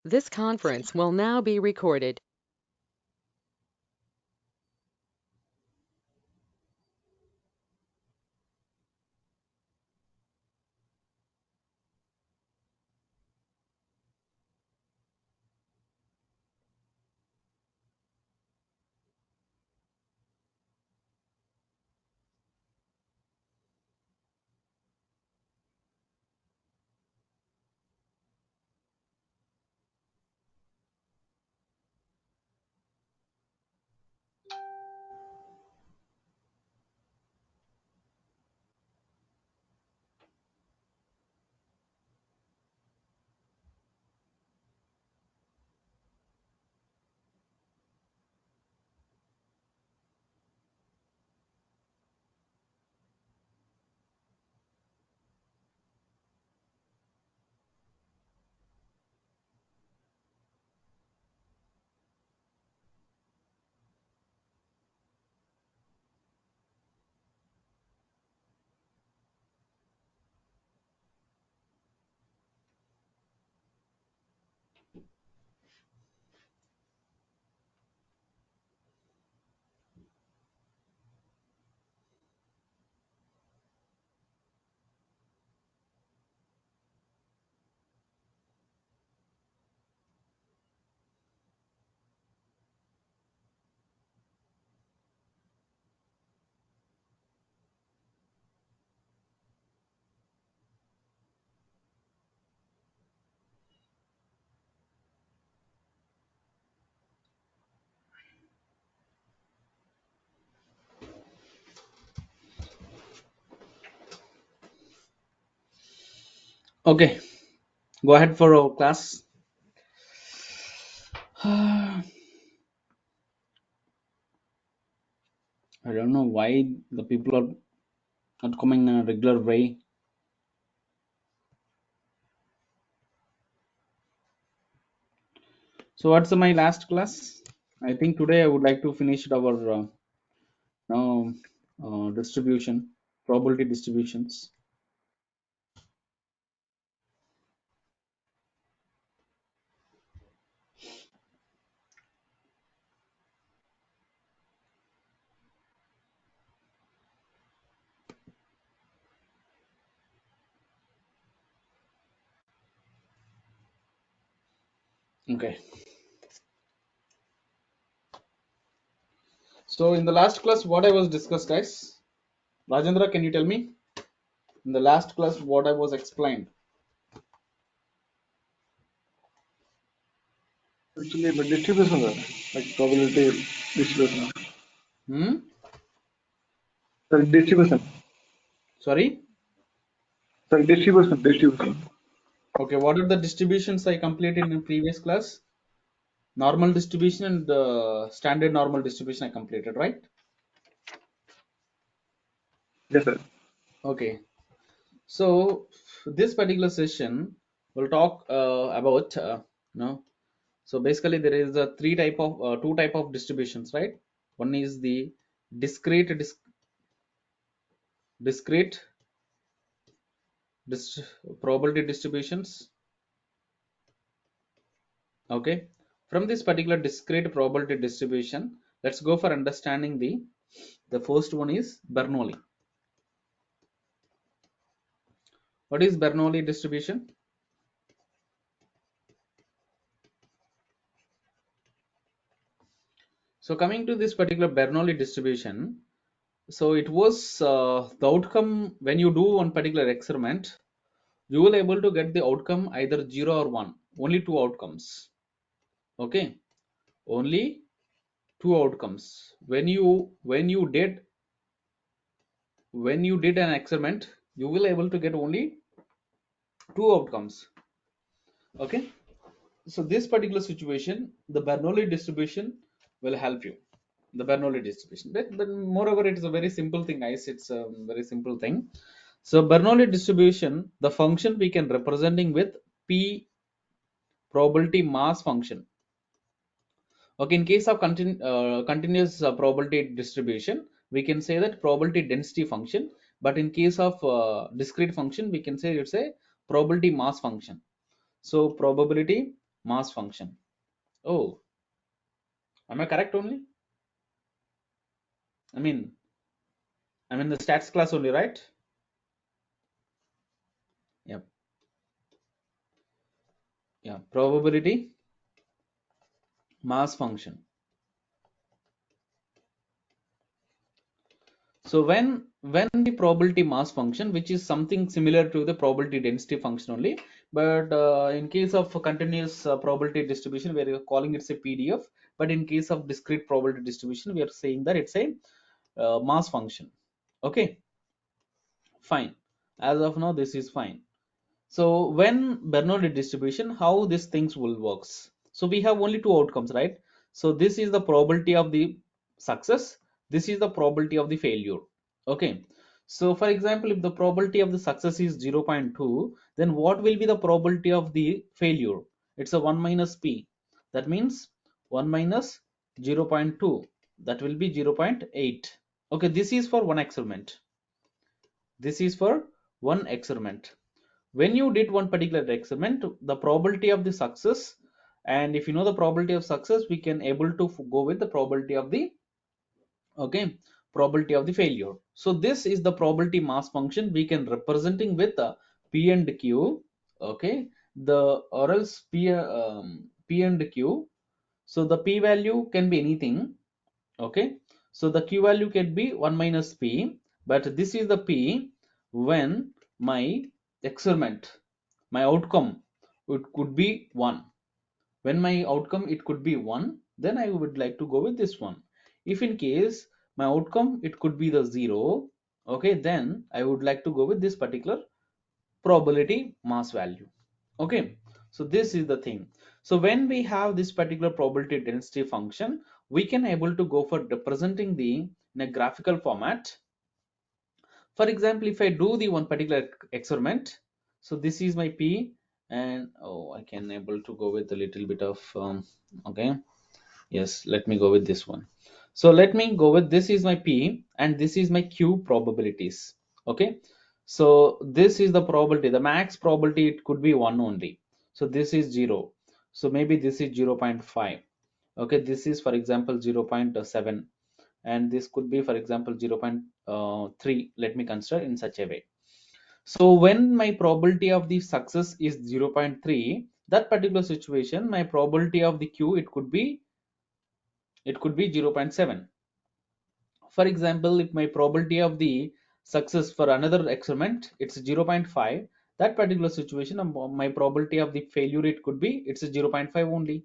This conference will now be recorded. Okay, go ahead for our class. I don't know why the people are not coming in a regular way. So, what's my last class? I think today I would like to finish our now distribution, probability distributions. Okay. So, in the last class, what I was discussed, guys? Rajendra, can you tell me? In the last class, what I was explained? Actually, but distribution, like probability distribution. Hmm? Sorry, distribution. Sorry? Sorry, distribution. Okay, what are the distributions I completed in previous class? Normal distribution and standard normal distribution I completed, right? Yes, sir. Okay. So this particular session will talk about no. So basically there is a two type of distributions, right? One is the discrete discrete dis- probability distributions. Okay. From this particular discrete probability distribution, let's go for understanding the first one is Bernoulli. What is Bernoulli distribution? So coming to this particular Bernoulli distribution, so it was the outcome when you do one particular experiment, you will able to get the outcome either 0 or 1, only two outcomes. Okay, only two outcomes. When you did an experiment, you will able to get only two outcomes. Okay, so this particular situation, the Bernoulli distribution will help you. The Bernoulli distribution, but moreover, it is a very simple thing, guys. It's a very simple thing. So Bernoulli distribution, the function we can representing with P probability mass function. Okay, in case of continuous probability distribution, we can say that probability density function. But in case of discrete function, we can say it's a probability mass function. So probability mass function. Oh, am I correct only? I mean, I'm in the stats class only, right? Yep. Yeah, probability mass function. So when the probability mass function, which is something similar to the probability density function only, but in case of continuous probability distribution, we are calling it a PDF. But in case of discrete probability distribution, we are saying that it's a mass function. Okay, fine. As of now, this is fine. So when Bernoulli distribution, how these things will works. So we have only two outcomes, right? So this is the probability of the success. This is the probability of the failure. Okay. So for example, if the probability of the success is 0.2, then what will be the probability of the failure? It's a 1 minus p. That means 1 minus 0.2. That will be 0.8. Okay, this is for one experiment. This is for one experiment. When you did one particular experiment, the probability of the success, and if you know the probability of success, we can able to go with the probability of the, okay, probability of the failure. So this is the probability mass function we can representing with p and q. Okay, the or else p and q. So the p value can be anything. Okay, so the q value can be 1 minus p, but this is the p when my experiment, my outcome, it could be 1. When my outcome it could be 1, then I would like to go with this one. If in case my outcome it could be the 0, okay, then I would like to go with this particular probability mass value. Okay, so this is the thing. So when we have this particular probability density function, we can able to go for representing the in a graphical format. For example, if I do the one particular experiment, so this is my p, and oh, I can able to go with a little bit of okay, yes, let me go with this one. So let me go with, this is my p and this is my q probabilities. Okay, so this is the probability, the max probability it could be 1 only. So this is 0, so maybe this is 0.5. Okay, this is for example 0.7, and this could be for example 0.3. Let me consider in such a way. So when my probability of the success is 0.3, that particular situation, my probability of the q it could be 0.7. For example, if my probability of the success for another experiment it's 0.5, that particular situation, my probability of the failure it could be it's a 0.5 only.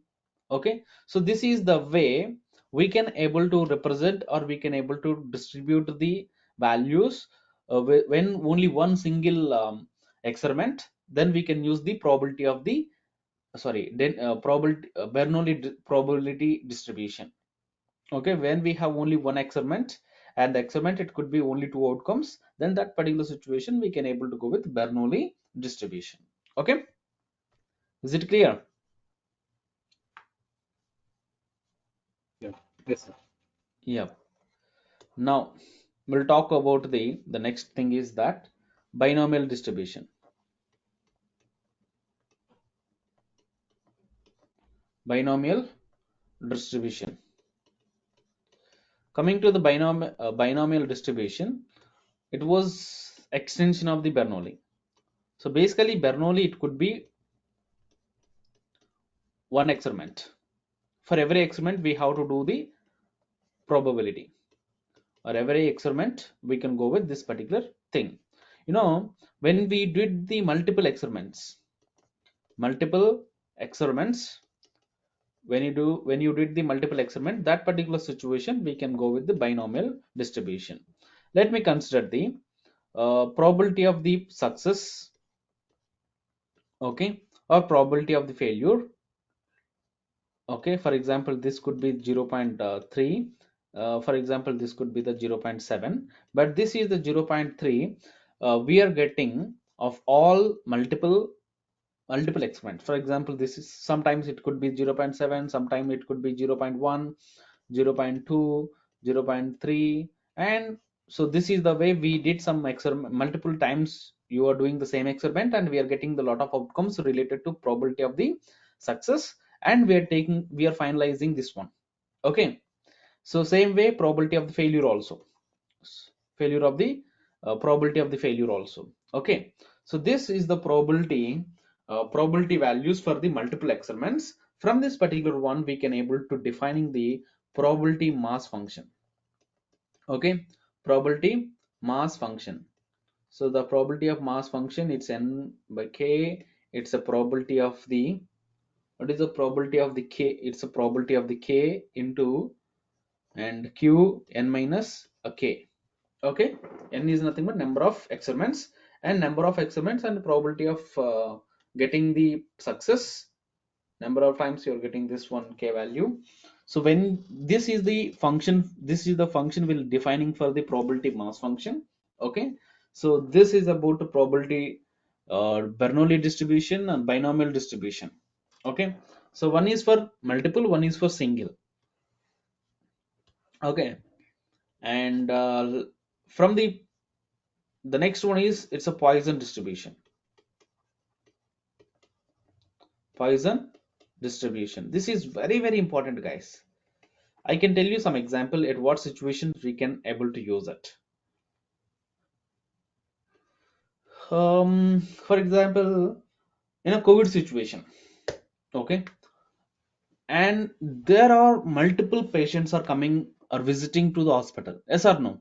Okay, so this is the way we can able to represent, or we can able to distribute the values when only one single experiment, then we can use the probability of the, sorry, then probability probability distribution. Okay, when we have only one experiment, and the experiment it could be only two outcomes, then that particular situation we can able to go with Bernoulli distribution. Okay, is it clear? Yeah. Yes, sir. Yeah. Now we'll talk about the next thing is that binomial distribution. Binomial distribution. Coming to the binomial distribution, it was extension of the Bernoulli. So basically Bernoulli it could be one experiment. For every experiment we have to do the probability, or every experiment we can go with this particular thing. You know, when we did the multiple experiments, when you did the multiple experiment, that particular situation we can go with the binomial distribution. Let me consider the probability of the success, okay, or probability of the failure. Okay, for example this could be 0.3, for example this could be the 0.7, but this is the 0.3 we are getting of all multiple experiments. For example, this is sometimes it could be 0.7, sometimes it could be 0.1, 0.2, 0.3, and so this is the way we did some experiment multiple times. You are doing the same experiment and we are getting the lot of outcomes related to probability of the success, and we are finalizing this one. Okay, so same way probability of the failure also, failure of the probability of the failure also. Okay, so this is the probability values for the multiple experiments. From this particular one we can able to defining the probability mass function. Okay, probability mass function. So the probability of mass function, it's n by k. It's a probability of the, what is the probability of the k? It's a probability of the k into and q n minus a k. Okay, n is nothing but number of experiments, and number of experiments and probability of getting the success, number of times you're getting this one k value. So when this is the function, this is the function will defining for the probability mass function. Okay, so this is about the probability Bernoulli distribution and binomial distribution. Okay, so one is for multiple, one is for single. Okay, and from the next one is, it's a Poisson distribution. Poisson distribution, this is very very important, guys. I can tell you some example at what situations we can able to use it. For example, in a COVID situation, okay, and there are multiple patients are coming or visiting to the hospital, yes or no,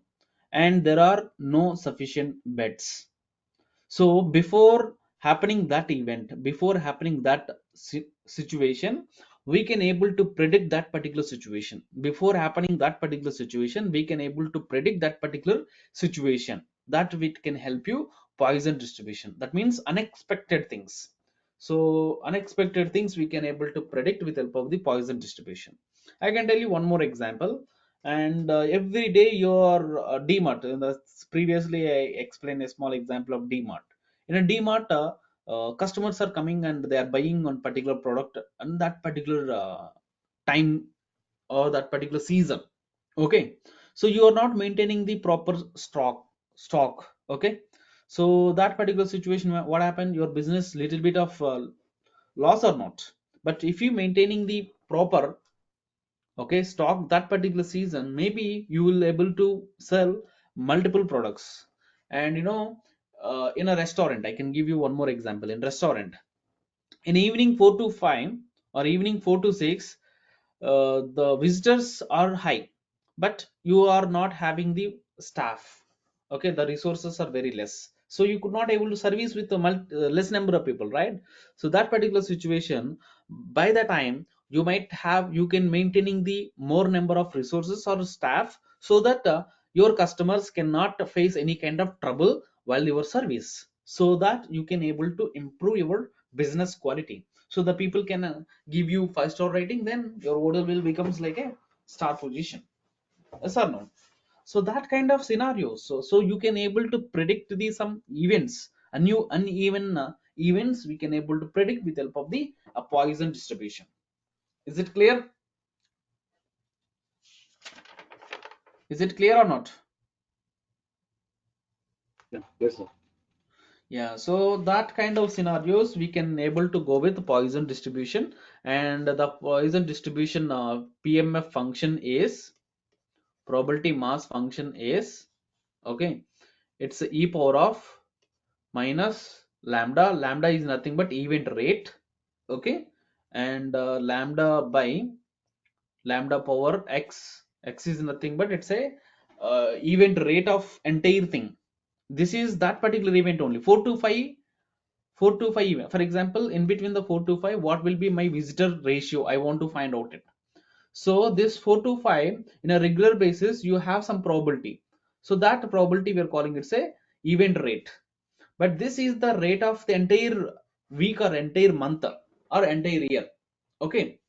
and there are no sufficient beds. So before happening that event, before happening that situation, we can able to predict that particular situation. Before happening that particular situation, we can able to predict that particular situation. That it can help you Poisson distribution. That means unexpected things. So unexpected things we can able to predict with help of the Poisson distribution. I can tell you one more example. And every day your DMart, previously I explained a small example of DMart. In a DMart, customers are coming and they are buying on particular product and that particular time or that particular season. Okay, so you are not maintaining the proper stock. Okay, so that particular situation, what happened, your business little bit of loss or not. But if you maintaining the proper, okay, stock that particular season, maybe you will able to sell multiple products. And in a restaurant, I can give you one more example. In restaurant, in evening 4 to 5 or evening 4 to 6, the visitors are high, but you are not having the staff. Okay, the resources are very less, so you could not able to service with the less number of people, right? So that particular situation, by the time you might have, you can maintaining the more number of resources or staff, so that your customers cannot face any kind of trouble while your service, so that you can able to improve your business quality. So the people can give you 5-star rating, then your order will becomes like a star position, yes or no? So that kind of scenario, so you can able to predict the some events, a new uneven events we can able to predict with help of the Poisson distribution. Is it clear? Is it clear or not? Yeah, yes, sir. Yeah, so that kind of scenarios we can able to go with Poisson distribution. And the Poisson distribution PMF function is, probability mass function is, okay, it's e power of minus lambda. Lambda is nothing but event rate. Okay, and lambda by lambda power x. X is nothing but it's a event rate of entire thing. This is that particular event only. 4 to 5, 4 to 5 event. For example, in between the 4 to 5, what will be my visitor ratio? I want to find out it. So this 4 to 5 in a regular basis, you have some probability. So that probability we are calling it say event rate. But this is the rate of the entire week or entire month or entire year. Okay,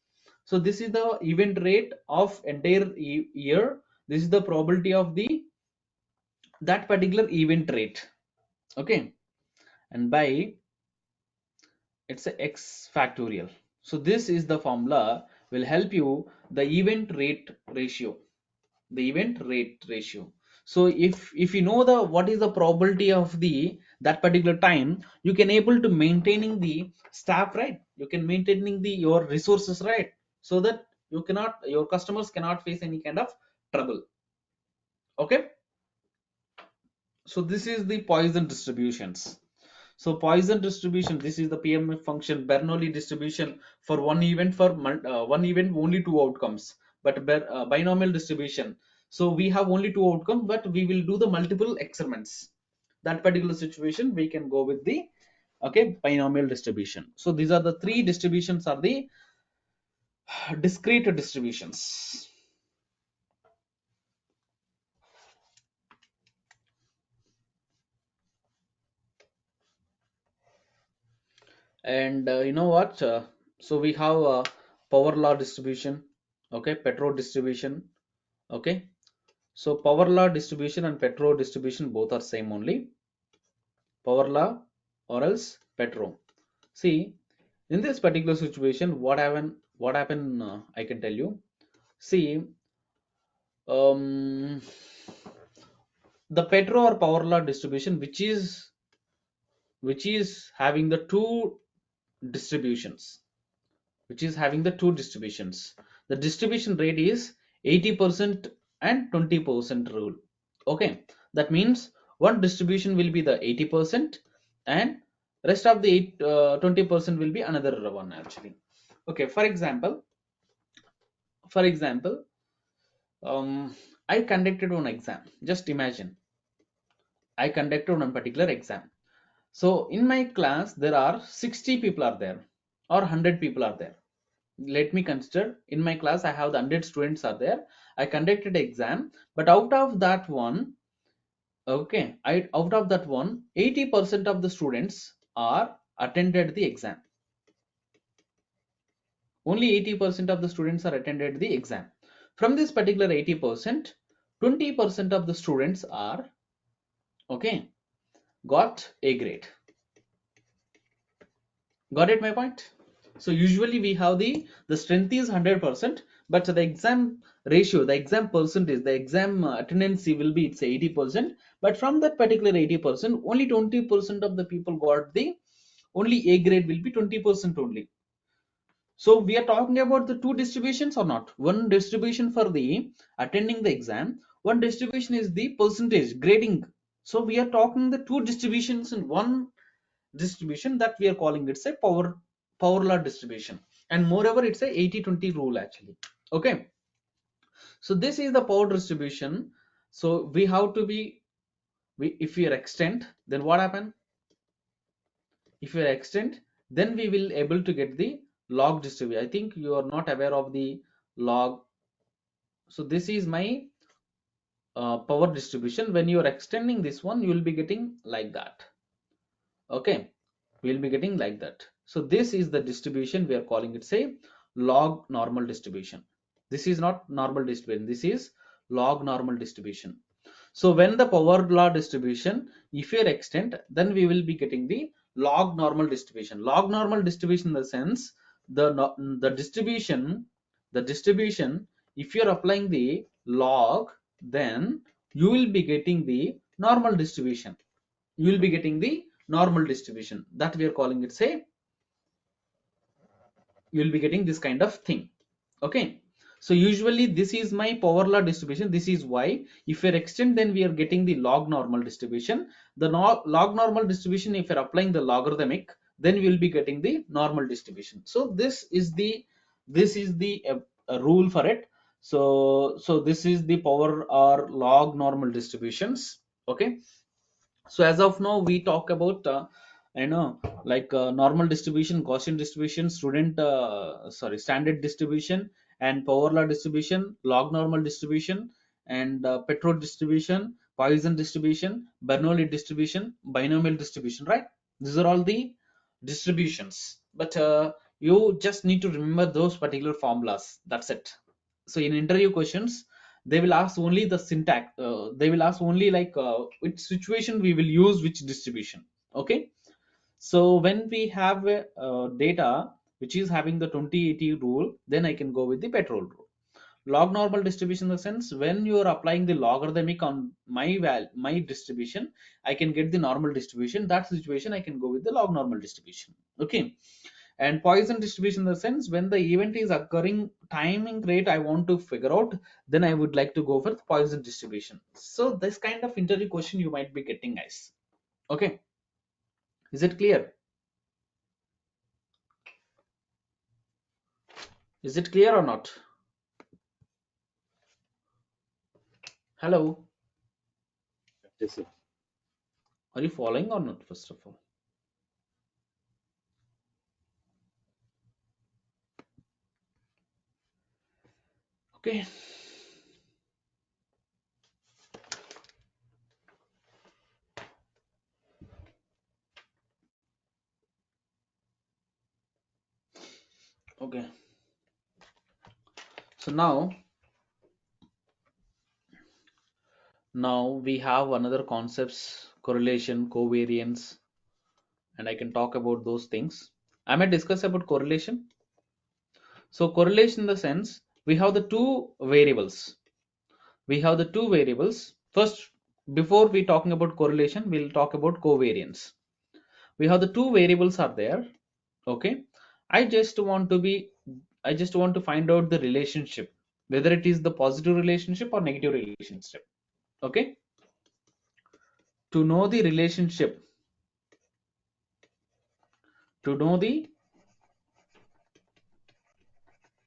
so this is the event rate of entire year. This is the probability of the that particular event rate. Okay, and by, it's a x factorial. So this is the formula will help you the event rate ratio, the event rate ratio. So if you know the what is the probability of the that particular time you can able to maintaining the staff, right? You can maintaining the your resources, right? So that you cannot, your customers cannot face any kind of trouble. Okay, so this is the Poisson distributions. So Poisson distribution, this is the PMF function, Bernoulli distribution for one event, for one event only two outcomes, but binomial distribution. So we have only two outcomes, but we will do the multiple experiments. That particular situation, we can go with the, okay, binomial distribution. So these are the three distributions are the discrete distributions. And you know what? So we have power law distribution, okay, Petro distribution, okay. So power law distribution and Petro distribution both are same only. Power law or else Petro. See, in this particular situation, what happened? What happened? I can tell you. See, um, the Petro or power law distribution, which is having the two distributions, which is having the two distributions. The distribution rate is 80% and 20% rule. Okay, that means one distribution will be the 80% and rest of the 20% will be another one actually. Okay, for example, I conducted one exam. Just imagine I conducted one particular exam. So in my class there are 60 people are there or 100 people are there. Let me consider, in my class I have the 100 students are there. I conducted exam, but out of that one, okay, out of that one, 80% of the students are attended the exam. Only 80% of the students are attended the exam. From this particular 80%, 20% of the students are, okay, got A grade. Got it my point? So usually we have the strength is 100%, but the exam ratio, the exam percentage, the exam attendance will be it's 80%. But from that particular 80%, only 20% of the people got the, only A grade will be 20% only. So we are talking about the two distributions or not? One distribution for the attending the exam, one distribution is the percentage grading. So we are talking the two distributions in one distribution, that we are calling it's a power law distribution. And moreover, it's a 80-20 rule actually. Okay, so this is the power distribution. So we have to be, if we are extend, then what happen? If we are extend, then we will able to get the log distribution. I think you are not aware of the log. So this is my power distribution. When you are extending this one, you will be getting like that. Okay, we'll be getting like that. So this is the distribution, we are calling it say log normal distribution. This is not normal distribution, this is log normal distribution. So when the power law distribution, if you extend, then we will be getting the log normal distribution. Log normal distribution in the sense, the distribution, if you are applying the log, then you will be getting the normal distribution. You will be getting the normal distribution, that we are calling it say, you will be getting this kind of thing. Okay, so usually this is my power law distribution. This is why if we extend, then we are getting the log normal distribution. The log normal distribution, if you're applying the logarithmic, then we will be getting the normal distribution. So this is the rule for it. So this is the power or log normal distributions. Okay, so as of now we talk about you know like normal distribution, Gaussian distribution, standard distribution, and power law distribution, log normal distribution, and Petro distribution, Poisson distribution, Bernoulli distribution, binomial distribution, right? These are all the distributions, but you just need to remember those particular formulas, that's it. So in interview questions, they will ask only the syntax, they will ask only like which situation we will use which distribution. Okay, so when we have data which is having the 20-80 rule, then I can go with the petrol rule. Log normal distribution in the sense when you are applying the logarithmic on my distribution, I can get the normal distribution. That situation I can go with the log normal distribution. Okay. And Poisson distribution in the sense when the event is occurring timing rate I want to figure out, then I would like to go for the Poisson distribution. So this kind of interview question you might be getting, guys. Okay. Is it clear? Is it clear or not? Hello. Yes, sir. Are you following or not, first of all? Okay. Okay. So now we have another concepts, correlation, covariance, and I can talk about those things. I might discuss about correlation. So correlation in the sense we have the two variables. We have the two variables. First, before we talking about correlation, we'll talk about covariance. We have the two variables are there. Okay. I just want to be I just want to find out the relationship, whether it is the positive relationship or negative relationship. Okay. To know the relationship, to know the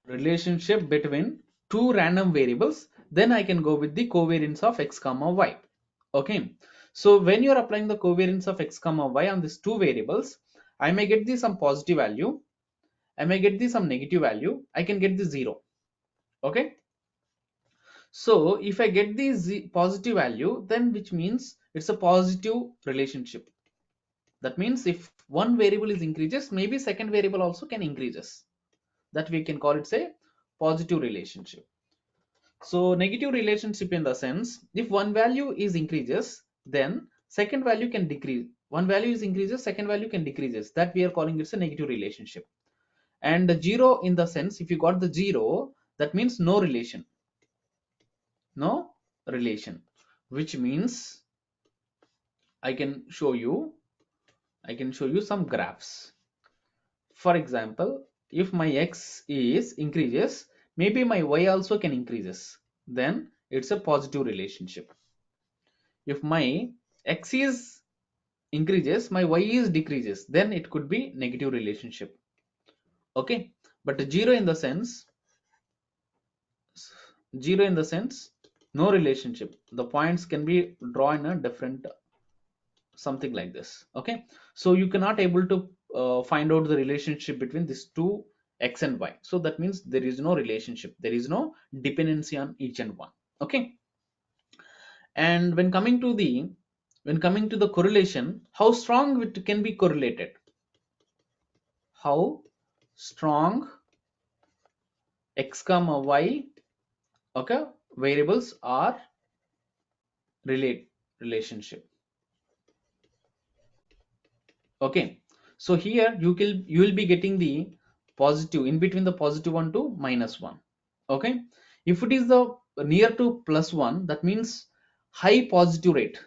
relationship between two random variables, then I can go with the covariance of x comma y. Okay. So when you're applying the covariance of x comma y on these two variables, I may get the some positive value, I may get the some negative value, I can get the zero. Okay. So if I get the positive value, then which means it's a positive relationship. That means if one variable is increases, maybe second variable also can increases. That we can call it say positive relationship. So negative relationship in the sense if one value is increases, then second value can decrease. One value is increases, second value can decreases. That we are calling it a negative relationship. And the zero in the sense if you got the zero, that means no relation. No relation, which means I can show you some graphs. For example, if my x is increases, maybe my y also can increases, then it's a positive relationship. If my x is increases, my y is decreases, then it could be negative relationship. Okay. But zero in the sense no relationship, the points can be drawn in a different something like this. Okay. So you cannot able to find out the relationship between these two x and y. So that means there is no relationship, there is no dependency on each and one. Okay. And when coming to the correlation, how strong it can be correlated, how strong x comma y, okay, variables are relationship. Okay. So here you will be getting the positive in between the positive one to minus one. Okay. If it is the near to plus one, that means high positive rate,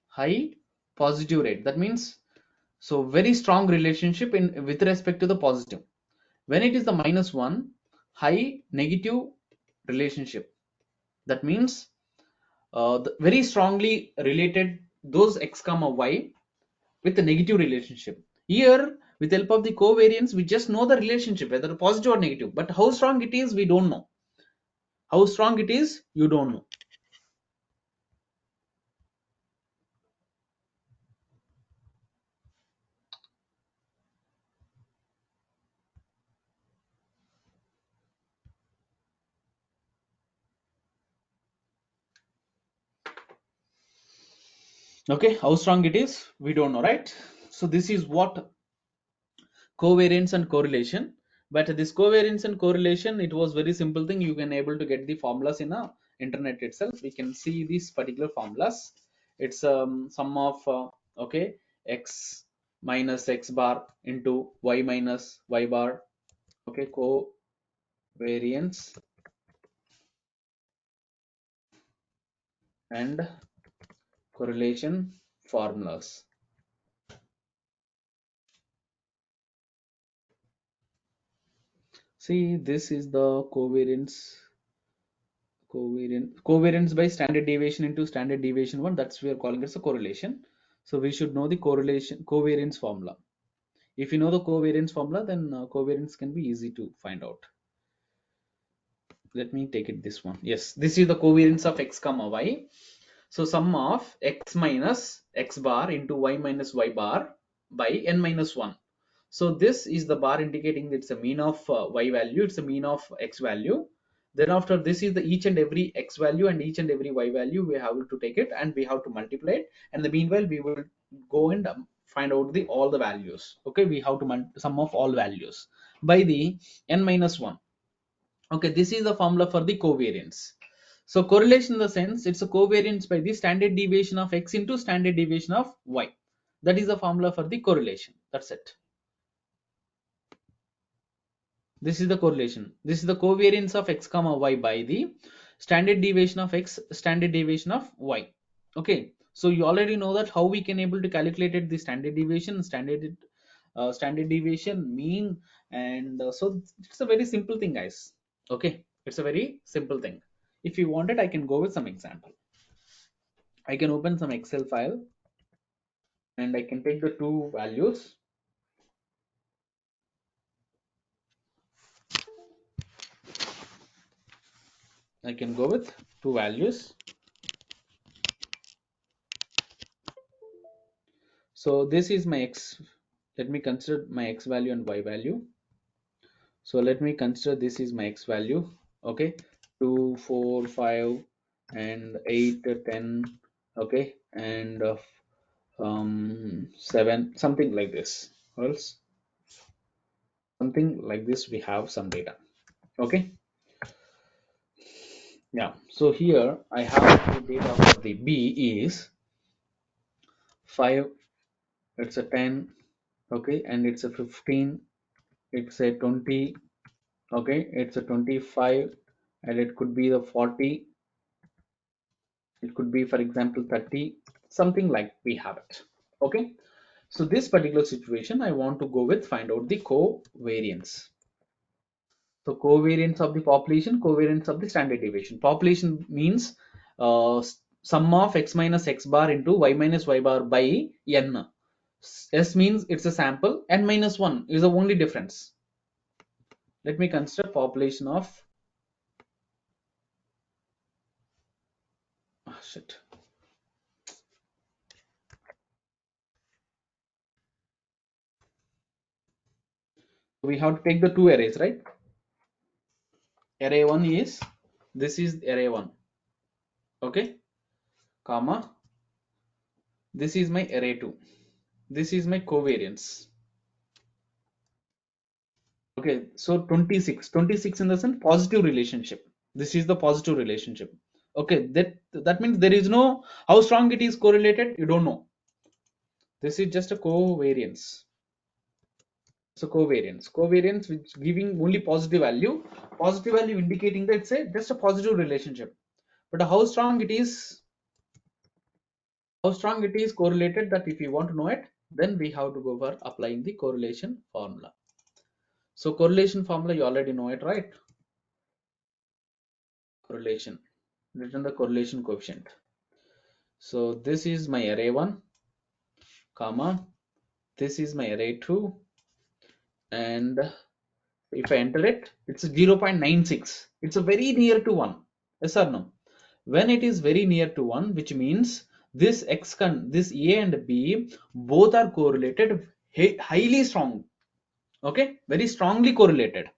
high positive rate, that means so very strong relationship in with respect to the positive. When it is the minus one, high negative relationship, that means very strongly related those x comma y with the negative relationship. Here, with help of the covariance, we just know the relationship, whether positive or negative. But how strong it is, we don't know. How strong it is, you don't know. Okay, how strong it is, we don't know, right? So this is what covariance and correlation. But this covariance and correlation, it was very simple thing. You can able to get the formulas in a internet itself. We can see these particular formulas. It's sum of okay, x minus x bar into y minus y bar. Okay, variance and correlation formulas. See, this is the covariance by standard deviation into standard deviation one. That's we are calling it a correlation. So we should know the correlation covariance formula. If you know the covariance formula, then covariance can be easy to find out. Let me take it this one. Yes, this is the covariance of x comma y. So sum of x minus x bar into y minus y bar by n minus 1. So this is the bar indicating that it's a mean of y value, it's a mean of x value. Then after this is the each and every x value and each and every y value we have to take it and we have to multiply it. And the meanwhile we will go and find out the all the values. Okay, we have to sum of all values by the n minus 1. Okay, this is the formula for the covariance. So correlation in the sense it's a covariance by the standard deviation of x into standard deviation of y. That is the formula for the correlation. That's it. This is the correlation. This is the covariance of x comma y by the standard deviation of x, standard deviation of y. Okay. So you already know that how we can able to calculate it, the standard deviation, standard deviation, mean, and so it's a very simple thing, guys. Okay, it's a very simple thing. If you want it, I can go with some example. I can open some Excel file and I can take the two values. I can go with two values. So this is my x. Let me consider my x value and y value. So let me consider this is my x value. Okay, 2, 4, 5, and 8, 10. Okay, and 7, something like this. Or else something like this. We have some data. Okay. Yeah, so here I have the data for the B is 5, it's a 10, okay, and it's a 15, it's a 20, okay, it's a 25, and it could be the 40, it could be for example 30, something like we have it. Okay, so this particular situation I want to go with find out the covariance. So covariance of the population, covariance of the standard deviation. Population means sum of x minus x bar into y minus y bar by n. S means it's a sample. N minus 1 is the only difference. Let me consider population of shit. We have to take the two arrays, right? Array 1 is this is array 1. Okay, comma. This is my array 2. This is my covariance. Okay, so 26 in the sense positive relationship. This is the positive relationship. Okay, that means there is no how strong it is correlated, you don't know. This is just a covariance. So covariance which giving only positive value indicating that it's a just a positive relationship. But how strong it is correlated, that if you want to know it, then we have to go for applying the correlation formula. So correlation formula you already know it, right? Correlation, written the correlation coefficient. So this is my array 1, comma, this is my array 2, and if I enter it, it's 0.96. It's a very near to 1. Yes or no? When it is very near to 1, which means this this A and B both are correlated highly strong. Okay, very strongly correlated.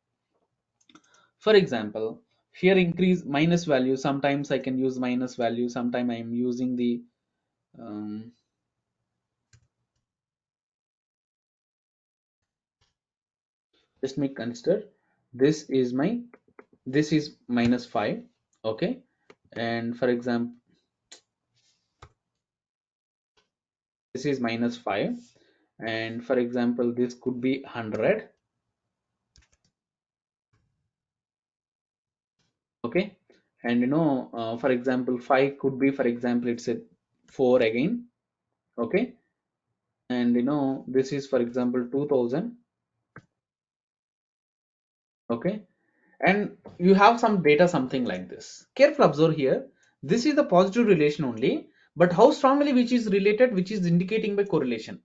For example, here increase minus value. Sometimes I can use minus value. Sometimes I am using the um, just me consider this is minus 5. Okay, and for example this is minus 5, and for example this could be 100. Okay, and for example 5 could be, for example, it's a 4 again. Okay, and this is for example 2000. Okay, and you have some data something like this. Careful observe here, this is the positive relation only, but how strongly which is related, which is indicating by correlation.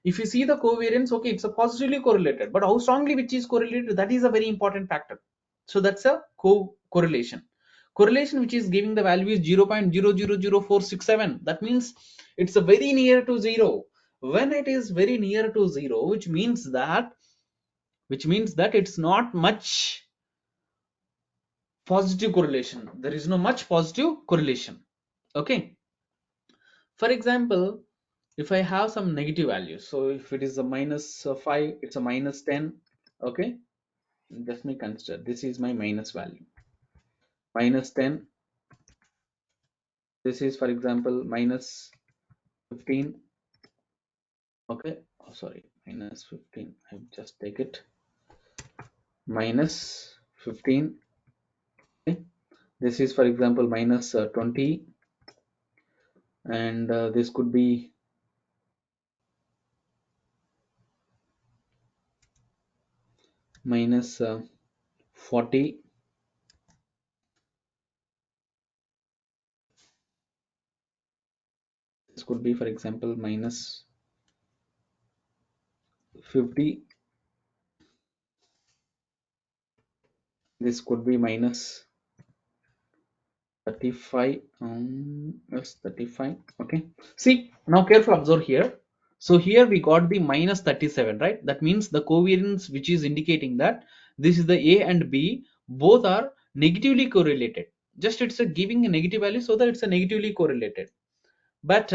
If you see the covariance, okay, it's a positively correlated, but how strongly which is correlated, that is a very important factor. So that's a correlation. Correlation which is giving the value is 0.000467. That means it's a very near to zero. When it is very near to zero, which means that it's not much positive correlation. There is no much positive correlation. Okay, for example, if I have some negative values, so if it is a minus 5, it's a minus 10. Okay, let me consider this is my minus value, minus 10. This is for example minus 15. Okay, oh, sorry, minus 15, I just take it, minus 15. Okay, this is for example minus 20, and this could be minus 40. This could be for example minus 50. This could be minus 35. Yes, 35. Okay, see now careful observe here. So here we got the minus 37, right? That means the covariance which is indicating that this is the A and B, both are negatively correlated. Just it's a giving a negative value, so that it's a negatively correlated. But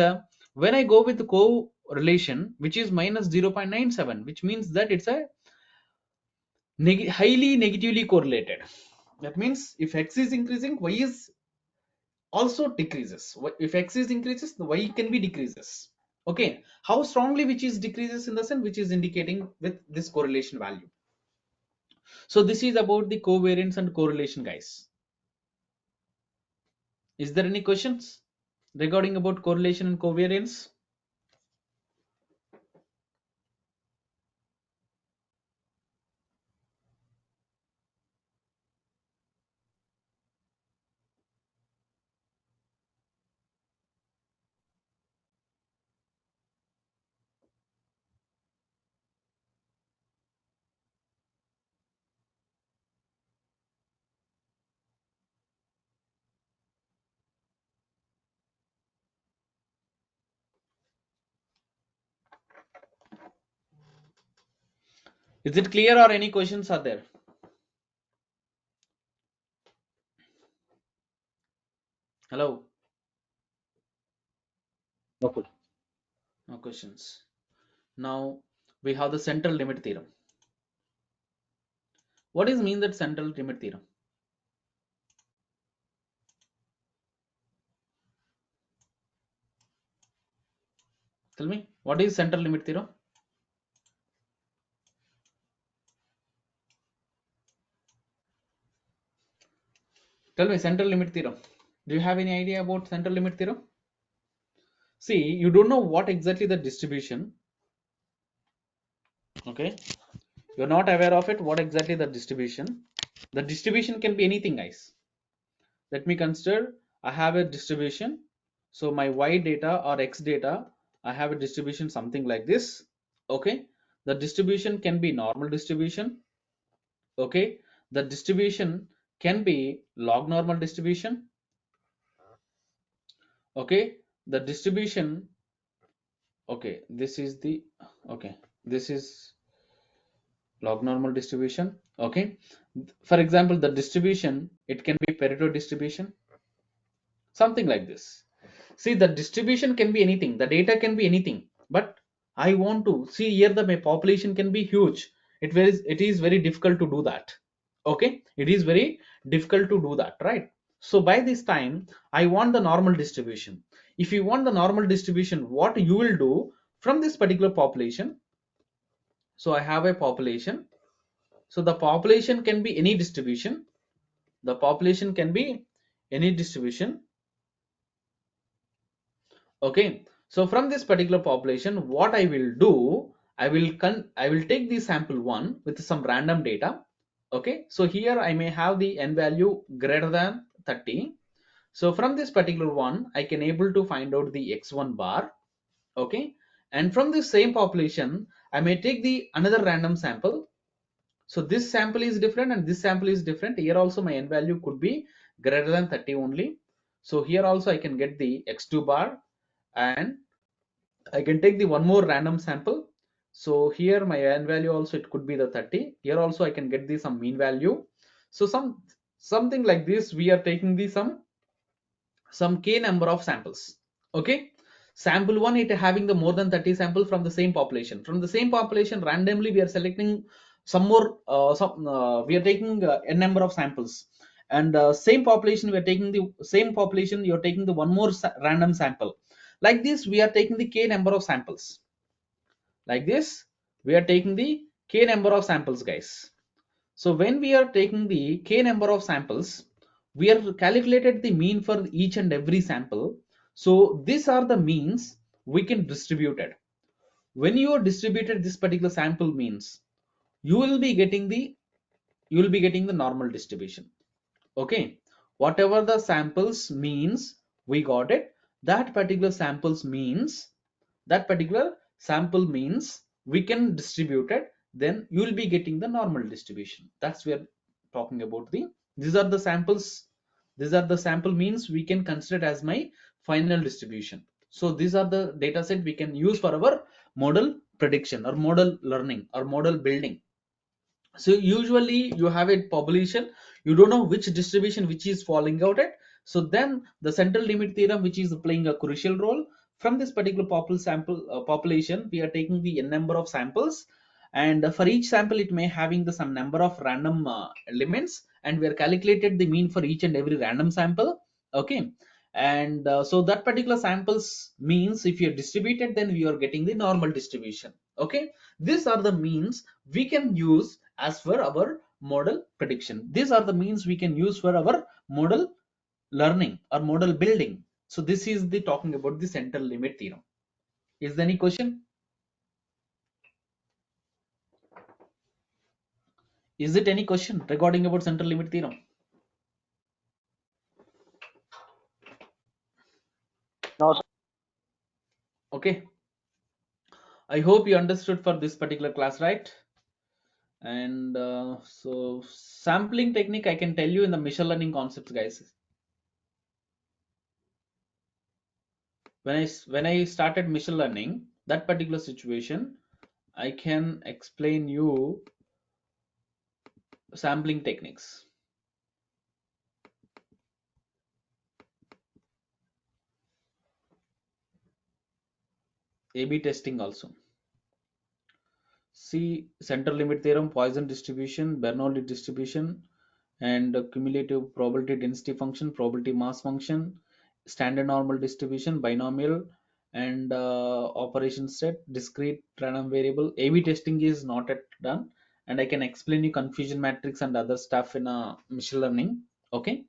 when I go with the correlation which is minus 0.97, which means that it's a highly negatively correlated. That means if x is increasing, y is also decreases. If x is increases, the y can be decreases. Okay, how strongly which is decreases, in the sense which is indicating with this correlation value. So this is about the covariance and correlation, guys. Is there any questions regarding about correlation and covariance? Is it clear, or any questions are there? Hello? Okay. No questions. Now we have the central limit theorem. What is mean that central limit theorem? Tell me, what is central limit theorem? Tell me central limit theorem. Do you have any idea about central limit theorem? See, you don't know what exactly the distribution. Okay, you're not aware of it. What exactly the distribution? The distribution can be anything, guys. Let me consider. I have a distribution. So my y data or x data, I have a distribution something like this. Okay, the distribution can be normal distribution. Okay, the distribution can be log normal distribution. Okay, the distribution, okay, this is the, okay, this is log normal distribution. Okay, for example, the distribution, it can be Pareto distribution, something like this. See, the distribution can be anything, the data can be anything, but I want to see here the my population can be huge. It is very difficult to do that. Okay, it is very difficult to do that, right? So by this time I want the normal distribution. If you want the normal distribution, what you will do from this particular population? So I have a population. So the population can be any distribution. The population can be any distribution. Okay, so from this particular population, what I will do, I will take the sample one with some random data. Okay, so here I may have the n value greater than 30. So from this particular one, I can able to find out the x1 bar. Okay, and from the same population, I may take the another random sample. So this sample is different and this sample is different. Here also my n value could be greater than 30 only. So here also I can get the x2 bar, and I can take the one more random sample. So here my n value also it could be the 30. Here also I can get the some mean value. So something like this we are taking the some k number of samples. Okay, sample one it having the more than 30 sample from the same population. From the same population randomly we are selecting some more we are taking n number of samples, and same population we are taking the same population you're taking the one more random sample. Like this we are taking the k number of samples. Like this we are taking the k number of samples, guys. So when we are taking the k number of samples, we are calculated the mean for each and every sample. So these are the means we can distribute it. When you are distributed this particular sample means, you will be getting the normal distribution. Okay, whatever the samples means we got it. That particular samples means, that particular sample means we can distribute it, then you will be getting the normal distribution. That's we are talking about the, these are the samples, these are the sample means we can consider as my final distribution. So these are the data set we can use for our model prediction or model learning or model building. So usually you have a population, you don't know which distribution which is falling out at. So then the central limit theorem which is playing a crucial role. From this particular population we are taking the n number of samples, and for each sample it may having the some number of random elements, and we are calculated the mean for each and every random sample. Okay, and so that particular samples means if you are distributed then we are getting the normal distribution. Okay, these are the means we can use as for our model prediction. These are the means we can use for our model learning or model building. So this is the talking about the central limit theorem. Is there any question? Is it any question regarding about central limit theorem? Now, sir. Okay, I hope you understood for this particular class, right? And so sampling technique I can tell you in the machine learning concepts, guys. When I started machine learning, that particular situation, I can explain you sampling techniques. A/B testing also. See central limit theorem, Poisson distribution, Bernoulli distribution, and cumulative probability density function, probability mass function, standard normal distribution, binomial, and operation set, discrete random variable. A/B testing is not yet done, and I can explain you confusion matrix and other stuff in machine learning. Okay,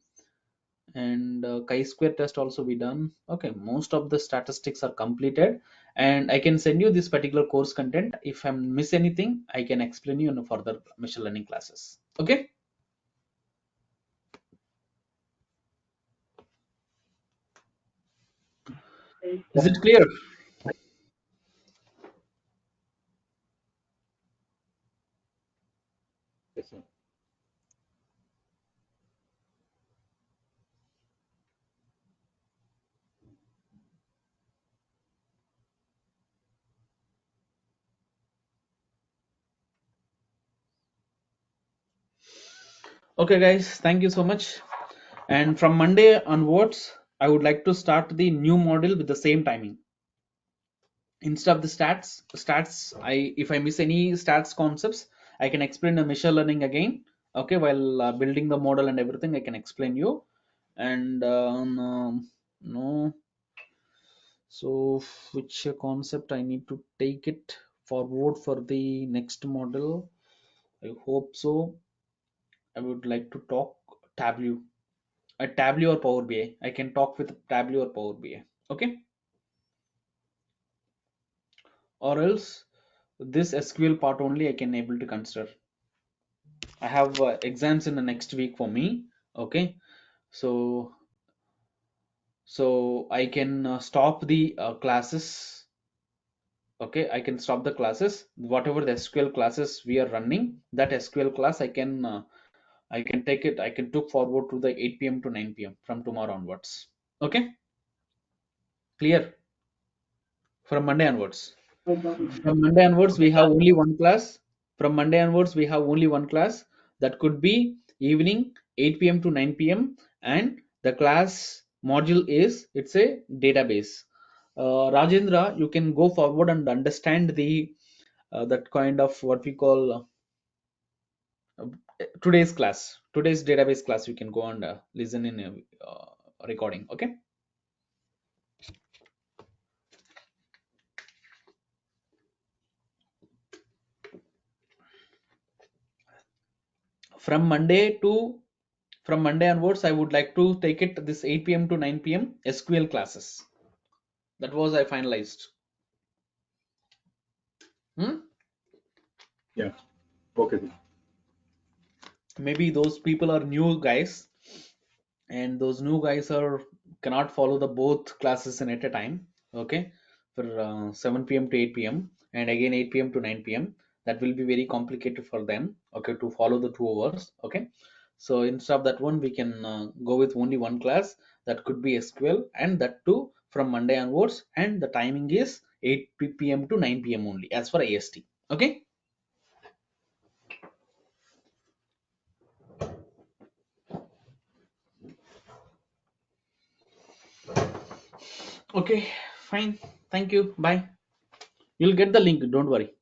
and chi-square test also be done. Okay, most of the statistics are completed, and I can send you this particular course content. If I miss anything I can explain you in further machine learning classes. Okay, is it clear? Yes, sir. Okay guys, thank you so much. And from Monday onwards I would like to start the new model with the same timing. Instead of the stats, I if I miss any stats concepts I can explain the machine learning again. Okay, while building the model and everything I can explain you. And no, so which concept I need to take it forward for the next model? I hope so. I would like to talk Tableau, a Tableau or Power BI. I can talk with Tableau or Power BI. Okay, or else this SQL part only I can able to consider. I have exams in the next week for me. Okay, so I can stop the classes. Okay, I can stop the classes. Whatever the SQL classes we are running, that SQL class I can take it. I can took forward to the 8 p.m. to 9 p.m. from tomorrow onwards. Okay, clear from Monday onwards. From Monday onwards, we have only one class. From Monday onwards, we have only one class. That could be evening 8 p.m. to 9 p.m. And the class module is it's a database. Rajendra, you can go forward and understand the that kind of what we call today's class, today's database class. You can go and listen in a recording. Okay. From Monday to from Monday onwards, I would like to take it this 8 p.m. to 9 p.m. SQL classes. That was I finalized. Hmm? Yeah. Okay, sir. Maybe those people are new guys, and those new guys are cannot follow the both classes in at a time. Okay, for 7 p.m. to 8 p.m. and again 8 p.m. to 9 p.m. That will be very complicated for them. Okay, to follow the 2 hours. Okay, so instead of that one, we can go with only one class that could be SQL, and that too from Monday onwards, and the timing is 8 p.m. to 9 p.m. only as for AST. Okay. Okay, fine. Thank you. Bye. You'll get the link. Don't worry.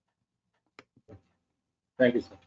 Thank you, sir.